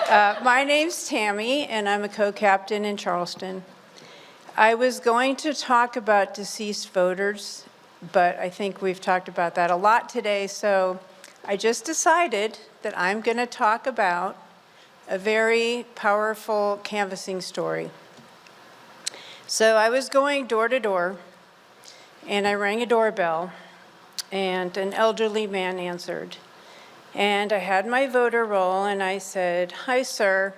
My name's Tammy, and I'm a co-captain in Charleston. I was going to talk about deceased voters, but I think we've talked about that a lot today, so I just decided that I'm going to talk about a very powerful canvassing story. So I was going door to door, and I rang a doorbell, and an elderly man answered. And I had my voter roll, and I said, "Hi, sir.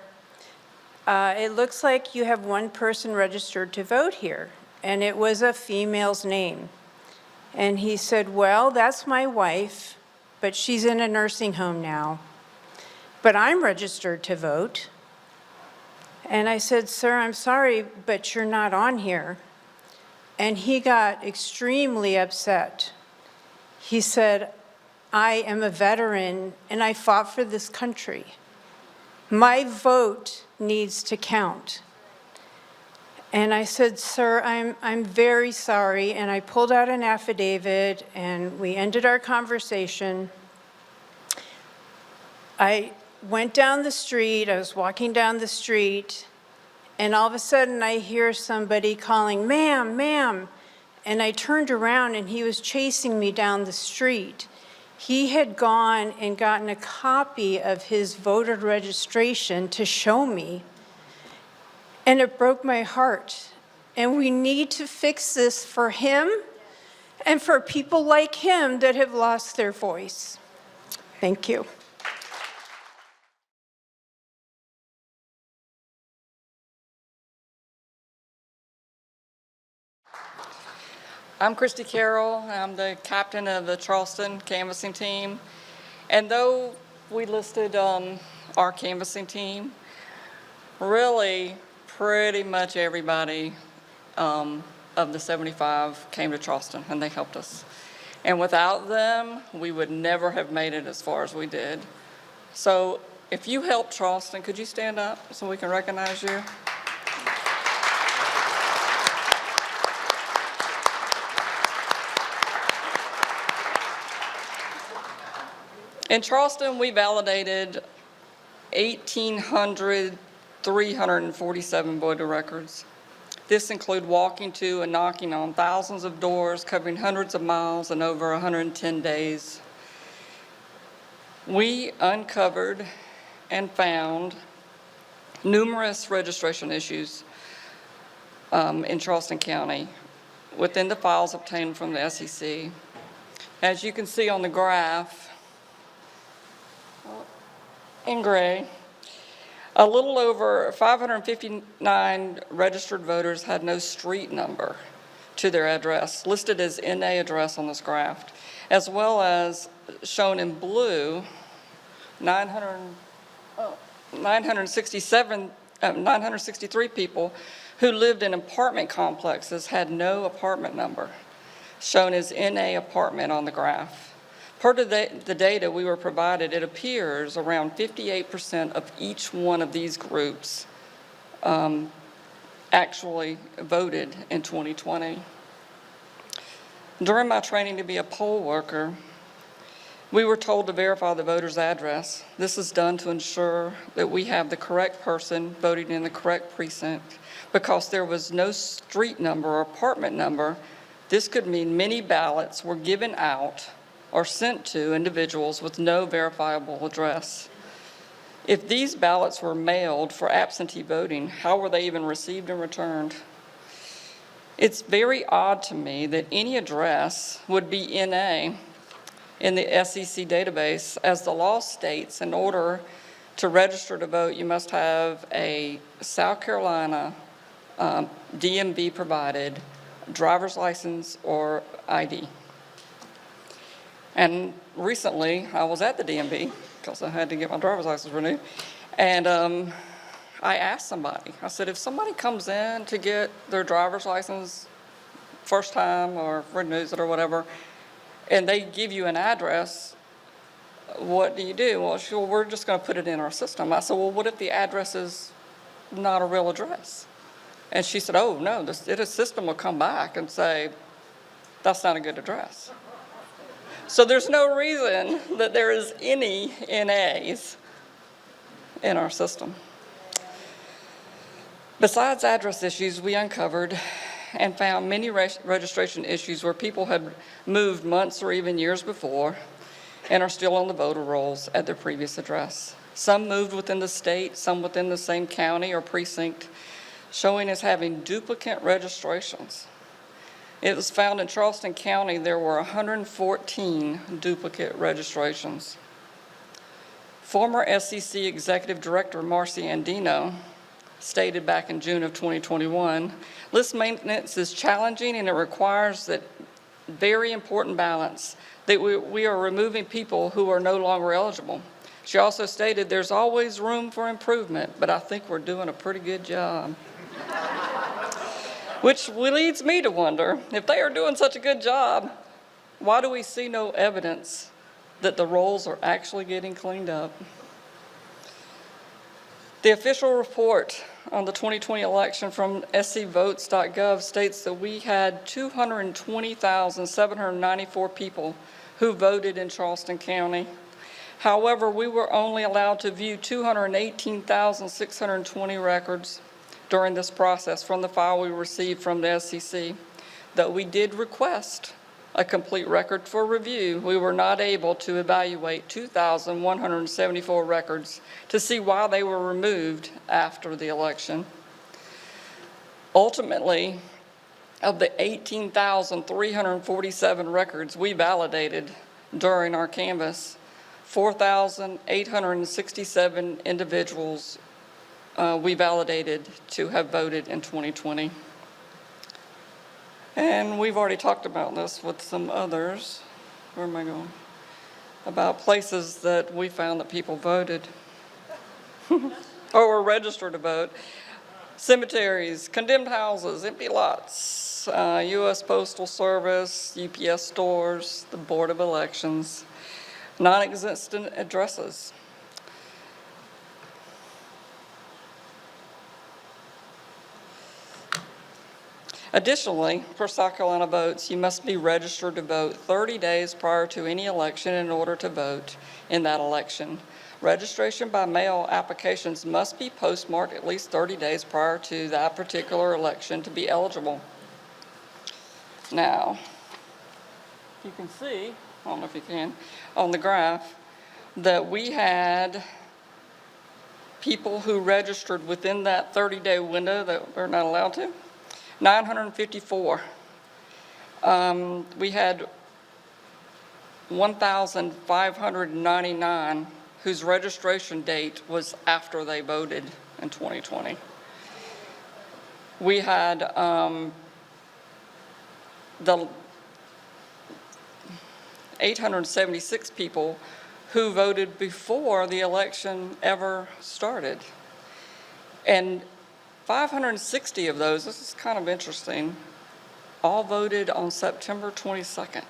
It looks like you have one person registered to vote here." And it was a female's name. And he said, "Well, that's my wife, but she's in a nursing home now. But I'm registered to vote." And I said, "Sir, I'm sorry, but you're not on here." And he got extremely upset. He said, "I am a veteran and I fought for this country. My vote needs to count." And I said, "Sir, I'm very sorry." And I pulled out an affidavit and we ended our conversation. I went down the street, I was walking down the street, and all of a sudden I hear somebody calling, "Ma'am, ma'am." And I turned around and he was chasing me down the street. He had gone and gotten a copy of his voter registration to show me, and it broke my heart. And we need to fix this for him and for people like him that have lost their voice. Thank you. I'm Christy Carroll. I'm the captain of the Charleston canvassing team. And though we listed our canvassing team, really pretty much everybody of the 75 came to Charleston and they helped us. And without them, we would never have made it as far as we did. So if you helped Charleston, could you stand up so we can recognize you? In Charleston, we validated 1,347 voter records. This included walking to and knocking on thousands of doors, covering hundreds of miles in over 110 days. We uncovered and found numerous registration issues in Charleston County within the files obtained from the SEC. As you can see on the graph, in gray, a little over 559 registered voters had no street number to their address, listed as NA address on this graph, as well as shown in blue, 963 people who lived in apartment complexes had no apartment number, shown as NA apartment on the graph. Per the data we were provided, it appears around 58% of each one of these groups actually voted in 2020. During my training to be a poll worker, we were told to verify the voter's address. This is done to ensure that we have the correct person voting in the correct precinct. Because there was no street number or apartment number, this could mean many ballots were given out or sent to individuals with no verifiable address. If these ballots were mailed for absentee voting, how were they even received and returned? It's very odd to me that any address would be NA in the SEC database, as the law states in order to register to vote, you must have a South Carolina DMV provided driver's license or ID. And recently, I was at the DMV because I had to get my driver's license renewed. And I asked somebody, I said, if somebody comes in to get their driver's license first time or renews it or whatever, and they give you an address, what do you do? Well, she, well, we're just going to put it in our system. I said, well, what if the address is not a real address? And she said, oh, no, the system will come back and say, that's not a good address. So there's no reason that there is any NAs in our system. Besides address issues, we uncovered and found many registration issues where people had moved months or even years before and are still on the voter rolls at their previous address. Some moved within the state, some within the same county or precinct, showing as having duplicate registrations. It was found in Charleston County there were 114 duplicate registrations. Former SEC Executive Director Marcy Andino stated back in June of 2021, list maintenance is challenging and it requires that very important balance that we are removing people who are no longer eligible. She also stated there's always room for improvement, but I think we're doing a pretty good job. Which leads me to wonder, if they are doing such a good job, why do we see no evidence that the rolls are actually getting cleaned up? The official report on the 2020 election from scvotes.gov states that we had 220,794 people who voted in Charleston County. However, we were only allowed to view 218,620 records during this process from the file we received from the SEC. Though we did request a complete record for review, we were not able to evaluate 2,174 records to see why they were removed after the election. Ultimately, of the 18,347 records we validated during our canvass, 4,867 individuals we validated to have voted in 2020. And we've already talked about this with some others. Where am I going? About places that we found that people voted or were registered to vote. Cemeteries, condemned houses, empty lots, U.S. Postal Service, UPS stores, the Board of Elections, non-existent addresses. Additionally, per South Carolina votes, you must be registered to vote 30 days prior to any election in order to vote in that election. Registration by mail applications must be postmarked at least 30 days prior to that particular election to be eligible. Now, you can see, I don't know if you can, on the graph, that we had people who registered within that 30-day window that we're not allowed to. 954. We had 1,599 whose registration date was after they voted in 2020. We had the 876 people who voted before the election ever started. And 560 of those, this is kind of interesting, all voted on September 22nd.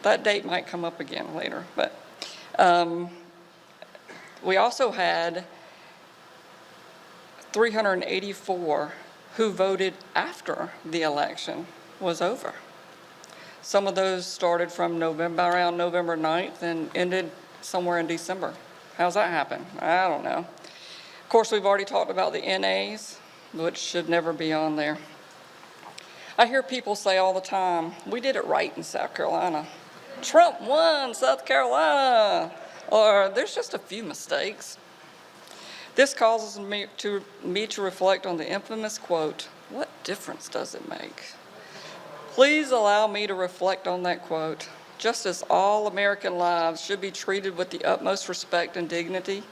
That date might come up again later, but we also had 384 who voted after the election was over. Some of those started from around November 9th and ended somewhere in December. How's that happen? I don't know. Of course, we've already talked about the NAs, which should never be on there. I hear people say all the time, we did it right in South Carolina. Trump won South Carolina, or there's just a few mistakes. This causes me to reflect on the infamous quote, what difference does it make? Please allow me to reflect on that quote. Just as all American lives should be treated with the utmost respect and dignity,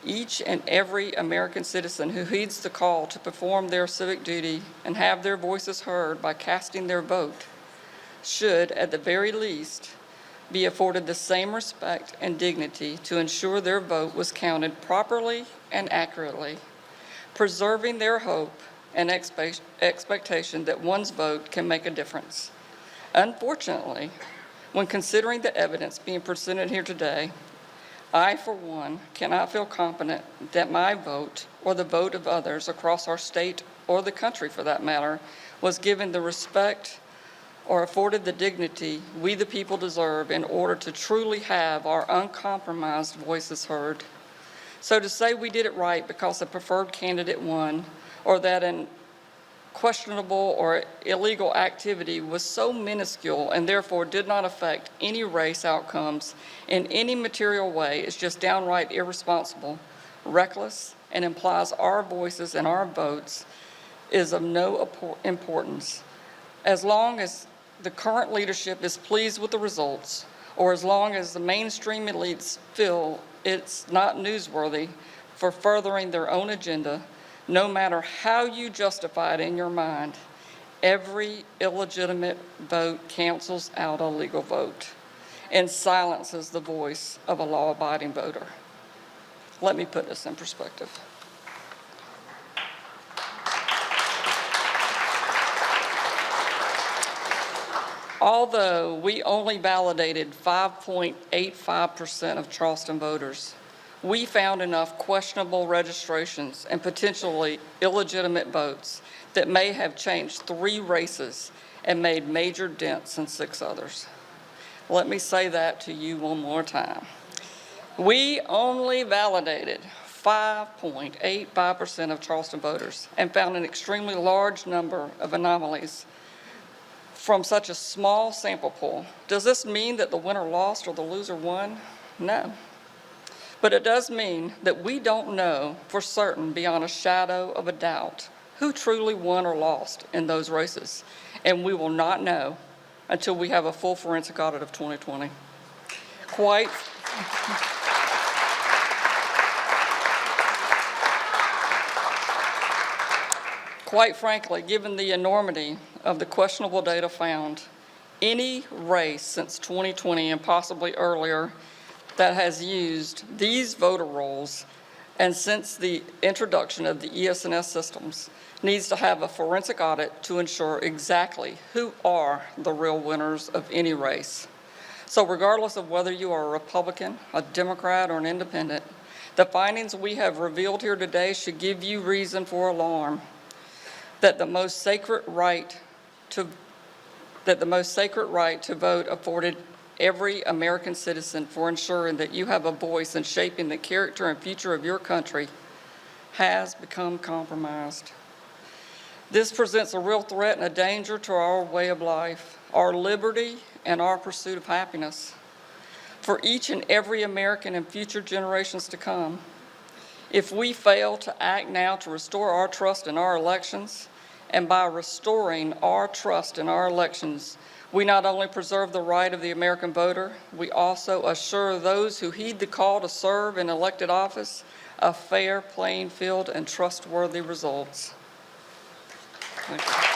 each and every American citizen who heeds the call to perform their civic duty and have their voices heard by casting their vote should, at the very least, be afforded the same respect and dignity to ensure their vote was counted properly and accurately, preserving their hope and expectation that one's vote can make a difference. Unfortunately, when considering the evidence being presented here today, I, for one, cannot feel confident that my vote or the vote of others across our state or the country, for that matter, was given the respect or afforded the dignity we the people deserve in order to truly have our uncompromised voices heard. So to say we did it right because a preferred candidate won, or that an questionable or illegal activity was so minuscule and therefore did not affect any race outcomes in any material way is just downright irresponsible, reckless, and implies our voices and our votes is of no importance. As long as the current leadership is pleased with the results, or as long as the mainstream elites feel it's not newsworthy for furthering their own agenda, no matter how you justify it in your mind, every illegitimate vote cancels out a legal vote and silences the voice of a law-abiding voter. Let me put this in perspective. Although we only validated 5.85% of Charleston voters, we found enough questionable registrations and potentially illegitimate votes that may have changed 3 races and made major dents in 6 others. Let me say that to you one more time. We only validated 5.85% of Charleston voters and found an extremely large number of anomalies from such a small sample pool. Does this mean that the winner lost or the loser won? No. But it does mean that we don't know for certain, beyond a shadow of a doubt, who truly won or lost in those races. And we will not know until we have a full forensic audit of 2020. Quite frankly, given the enormity of the questionable data found, any race since 2020 and possibly earlier that has used these voter rolls and since the introduction of the ES&S systems needs to have a forensic audit to ensure exactly who are the real winners of any race. So regardless of whether you are a Republican, a Democrat, or an independent, the findings we have revealed here today should give you reason for alarm that the most sacred right to vote afforded every American citizen for ensuring that you have a voice in shaping the character and future of your country has become compromised. This presents a real threat and a danger to our way of life, our liberty, and our pursuit of happiness for each and every American and future generations to come. If we fail to act now to restore our trust in our elections, and by restoring our trust in our elections, we not only preserve the right of the American voter, we also assure those who heed the call to serve in elected office a fair playing field and trustworthy results. Thank you.